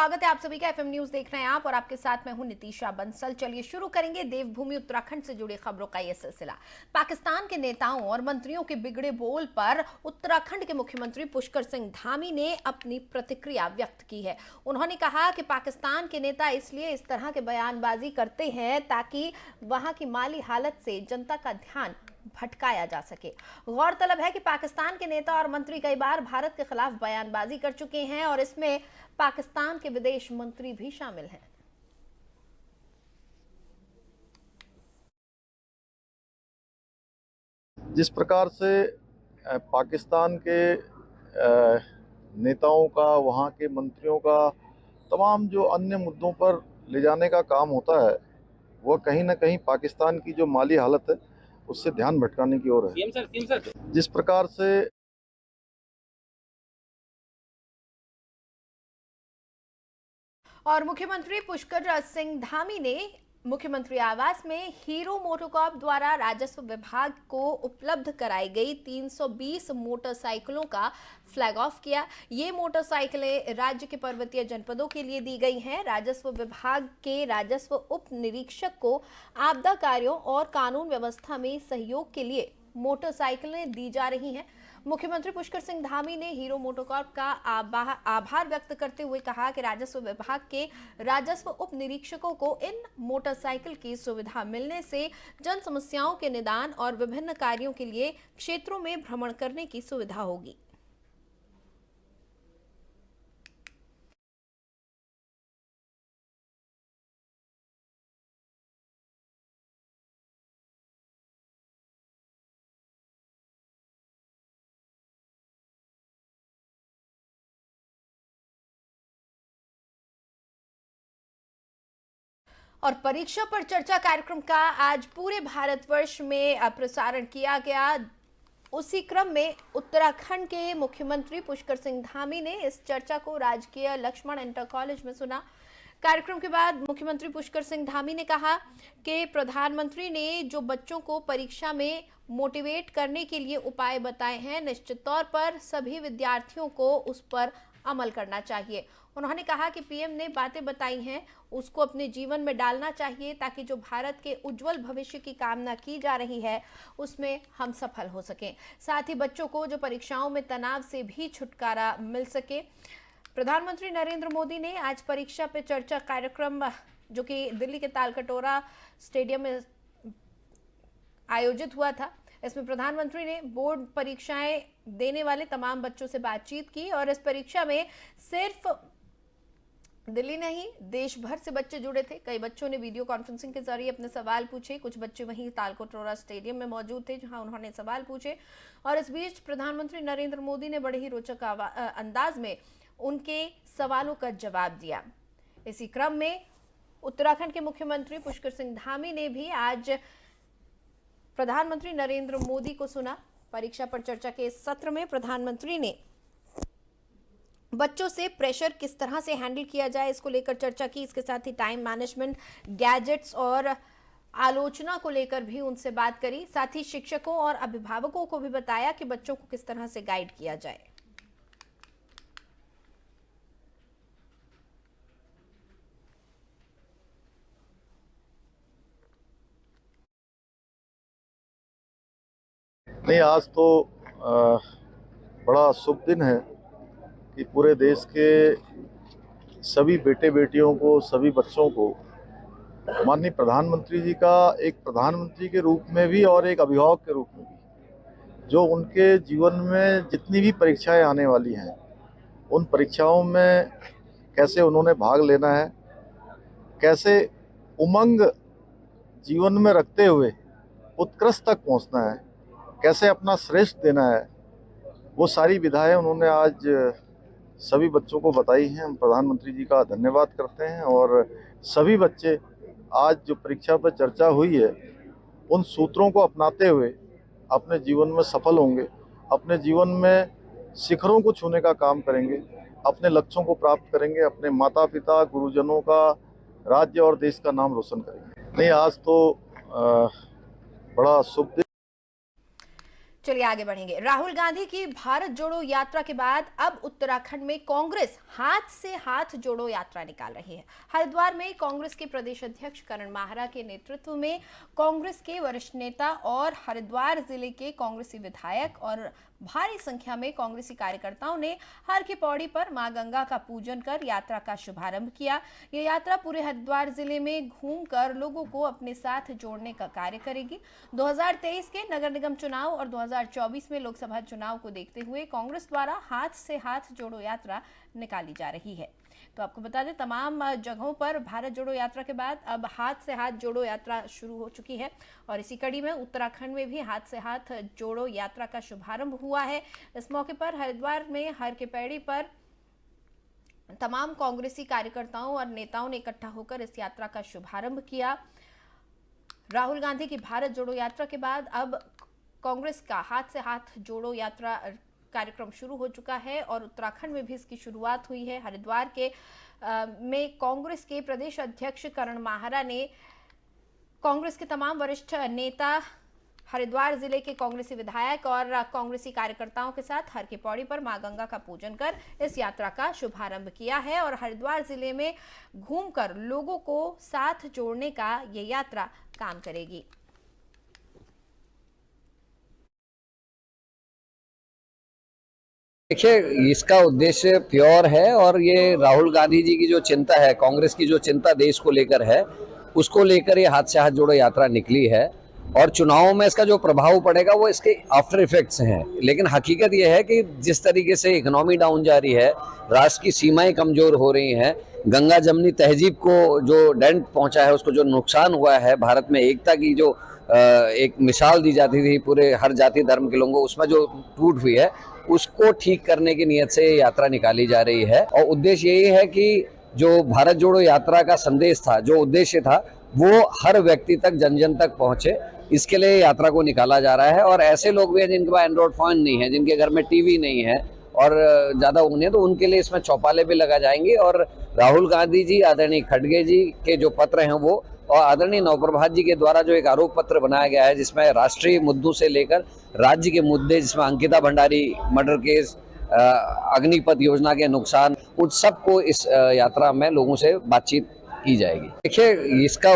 स्वागत है आप सभी का। एफएम न्यूज देख रहे हैं आप और आपके साथ मैं हूं नितीशा बंसल। चलिए शुरू करेंगे देवभूमि उत्तराखंड से जुड़ी खबरों का यह सिलसिला। पाकिस्तान के नेताओं और मंत्रियों के बिगड़े बोल पर उत्तराखंड के मुख्यमंत्री पुष्कर सिंह धामी ने अपनी प्रतिक्रिया व्यक्त की है। उन्होंने कहा कि पाकिस्तान के नेता इसलिए इस तरह के बयानबाजी करते हैं ताकि वहां की माली हालत से जनता का ध्यान भटकाया जा सके। गौरतलब है कि पाकिस्तान के नेता और मंत्री कई बार भारत के खिलाफ बयानबाजी कर चुके हैं और इसमें पाकिस्तान के विदेश मंत्री भी शामिल हैं। जिस प्रकार से पाकिस्तान के नेताओं का, वहाँ के मंत्रियों का तमाम जो अन्य मुद्दों पर ले जाने का काम होता है, वह कहीं ना कहीं पाकिस्तान की जो माली हालत है उससे ध्यान भटकाने की ओर है। जिस प्रकार से और मुख्यमंत्री पुष्कर सिंह धामी ने मुख्यमंत्री आवास में हीरो मोटोकॉर्प द्वारा राजस्व विभाग को उपलब्ध कराई गई 320 मोटरसाइकिलों का फ्लैग ऑफ किया। ये मोटरसाइकिलें राज्य के पर्वतीय जनपदों के लिए दी गई हैं। राजस्व विभाग के राजस्व उप निरीक्षक को आपदा कार्यों और कानून व्यवस्था में सहयोग के लिए मोटरसाइकिलें दी जा रही हैं। मुख्यमंत्री पुष्कर सिंह धामी ने हीरो मोटोकॉर्प का आभार व्यक्त करते हुए कहा कि राजस्व विभाग के राजस्व उप निरीक्षकों को इन मोटरसाइकिल की सुविधा मिलने से जन समस्याओं के निदान और विभिन्न कार्यों के लिए क्षेत्रों में भ्रमण करने की सुविधा होगी। और परीक्षा पर चर्चा कार्यक्रम का आज पूरे भारतवर्ष में प्रसारण किया गया। उसी क्रम में उत्तराखंड के मुख्यमंत्री पुष्कर सिंह धामी ने इस चर्चा को राजकीय लक्ष्मण इंटर कॉलेज में सुना। कार्यक्रम के बाद मुख्यमंत्री पुष्कर सिंह धामी ने कहा कि प्रधानमंत्री ने जो बच्चों को परीक्षा में मोटिवेट करने के लिए उपाय बताए हैं, निश्चित तौर पर सभी विद्यार्थियों को उस पर अमल करना चाहिए। उन्होंने कहा कि पीएम ने बातें बताई हैं उसको अपने जीवन में डालना चाहिए ताकि जो भारत के उज्जवल भविष्य की कामना की जा रही है उसमें हम सफल हो सकें। साथ ही बच्चों को जो परीक्षाओं में तनाव से भी छुटकारा मिल सके। प्रधानमंत्री नरेंद्र मोदी ने आज परीक्षा पे चर्चा कार्यक्रम जो कि दिल्ली के तालकटोरा स्टेडियम में आयोजित हुआ था, इसमें प्रधानमंत्री ने बोर्ड परीक्षाएं देने वाले तमाम बच्चों से बातचीत की और इस परीक्षा में सिर्फ दिल्ली नहीं देश भर से बच्चे जुड़े थे। कई बच्चों ने वीडियो कॉन्फ्रेंसिंग के जरिए अपने सवाल पूछे। कुछ बच्चे वहीं तालकटोरा स्टेडियम में मौजूद थे जहां उन्होंने सवाल पूछे और इस बीच प्रधानमंत्री नरेंद्र मोदी ने बड़े ही रोचक अंदाज में उनके सवालों का जवाब दिया। इसी क्रम में उत्तराखंड के मुख्यमंत्री पुष्कर सिंह धामी ने भी आज प्रधानमंत्री नरेंद्र मोदी को सुना। परीक्षा पर चर्चा के इस सत्र में प्रधानमंत्री ने बच्चों से प्रेशर किस तरह से हैंडल किया जाए इसको लेकर चर्चा की। इसके साथ ही टाइम मैनेजमेंट, गैजेट्स और आलोचना को लेकर भी उनसे बात करी। साथ ही शिक्षकों और अभिभावकों को भी बताया कि बच्चों को किस तरह से गाइड किया जाए। नहीं, आज तो बड़ा शुभ दिन है कि पूरे देश के सभी बेटे बेटियों को, सभी बच्चों को माननीय प्रधानमंत्री जी का एक प्रधानमंत्री के रूप में भी और एक अभिभावक के रूप में भी जो उनके जीवन में जितनी भी परीक्षाएं आने वाली हैं उन परीक्षाओं में कैसे उन्होंने भाग लेना है, कैसे उमंग जीवन में रखते हुए उत्कृष्ट तक पहुंचना है, कैसे अपना श्रेष्ठ देना है, वो सारी विधाएं उन्होंने आज सभी बच्चों को बताई हैं। हम प्रधानमंत्री जी का धन्यवाद करते हैं और सभी बच्चे आज जो परीक्षा पर चर्चा हुई है उन सूत्रों को अपनाते हुए अपने जीवन में सफल होंगे, अपने जीवन में शिखरों को छूने का काम करेंगे, अपने लक्ष्यों को प्राप्त करेंगे, अपने माता पिता गुरुजनों का, राज्य और देश का नाम रोशन करेंगे। नहीं, आज तो बड़ा शुभ दिन। चलिए आगे बढ़ेंगे। राहुल गांधी की भारत जोड़ो यात्रा के बाद अब उत्तराखंड में कांग्रेस हाथ से हाथ जोड़ो यात्रा निकाल रही है। हरिद्वार में कांग्रेस के प्रदेश अध्यक्ष करण माहरा के नेतृत्व में कांग्रेस के वरिष्ठ नेता और हरिद्वार जिले के कांग्रेसी विधायक और भारी संख्या में कांग्रेसी कार्यकर्ताओं ने हर की पौड़ी पर मां गंगा का पूजन कर यात्रा का शुभारंभ किया। यह यात्रा पूरे हरिद्वार जिले में घूमकर लोगों को अपने साथ जोड़ने का कार्य करेगी। 2023 के नगर निगम चुनाव और 2024 में लोकसभा चुनाव को देखते हुए कांग्रेस द्वारा हाथ से हाथ जोड़ो यात्रा निकाली जा रही है। तो आपको बता दें, तमाम जगहों पर भारत जोड़ो यात्रा के बाद अब हाथ से हाथ जोड़ो यात्रा शुरू हो चुकी है और इसी कड़ी में उत्तराखंड में भी हाथ से हाथ जोड़ो यात्रा का शुभारंभ हुआ है। इस मौके पर हरिद्वार में हर के पैड़ी पर तमाम कांग्रेसी कार्यकर्ताओं और नेताओं ने इकट्ठा होकर इस यात्रा का शुभारंभ किया। राहुल गांधी की भारत जोड़ो यात्रा के बाद अब कांग्रेस का हाथ से हाथ जोड़ो यात्रा कार्यक्रम शुरू हो चुका है और उत्तराखंड में भी इसकी शुरुआत हुई है। हरिद्वार के में कांग्रेस के प्रदेश अध्यक्ष करण माहरा ने कांग्रेस के तमाम वरिष्ठ नेता, हरिद्वार जिले के कांग्रेसी विधायक और कांग्रेसी कार्यकर्ताओं के साथ हर की पौड़ी पर मां गंगा का पूजन कर इस यात्रा का शुभारंभ किया है और हरिद्वार जिले में घूमकर लोगों को साथ जोड़ने का ये यात्रा काम करेगी। देखिए, इसका उद्देश्य प्योर है और ये राहुल गांधी जी की जो चिंता है, कांग्रेस की जो चिंता देश को लेकर है, उसको लेकर ये हाथ से हाथ जोड़ो यात्रा निकली है और चुनावों में इसका जो प्रभाव पड़ेगा वो इसके आफ्टर इफेक्ट्स हैं। लेकिन हकीकत ये है कि जिस तरीके से इकोनॉमी डाउन जा रही है, राष्ट्र की सीमाएं कमजोर हो रही हैं, गंगा जमनी तहजीब को जो डेंट पहुंचा है, उसको जो नुकसान हुआ है, भारत में एकता की जो एक मिसाल दी जाती थी पूरे हर जाति धर्म के लोगों को, उसमें जो टूट हुई है उसको ठीक करने की नियत से यात्रा निकाली जा रही है। और उद्देश्य यही है कि जो भारत जोड़ो यात्रा का संदेश था, जो उद्देश्य था, वो हर व्यक्ति तक, जन जन तक पहुंचे, इसके लिए यात्रा को निकाला जा रहा है। और ऐसे लोग भी हैं जिनके पास एंड्रॉइड फोन नहीं है, जिनके घर में टीवी नहीं है और ज़्यादा उन्हें, तो उनके लिए इसमें चौपाले भी लगा जाएंगे। और राहुल गांधी जी, आदरणीय खड़गे जी के जो पत्र हैं वो, और आदरणीय नवप्रभात जी के द्वारा जो एक आरोप पत्र बनाया गया है जिसमें राष्ट्रीय मुद्दों से लेकर राज्य के मुद्दे, जिसमें अंकिता भंडारी मर्डर केस, अग्निपथ योजना के नुकसान, उन सबको इस यात्रा में लोगों से बातचीत की जाएगी। देखिए, इसका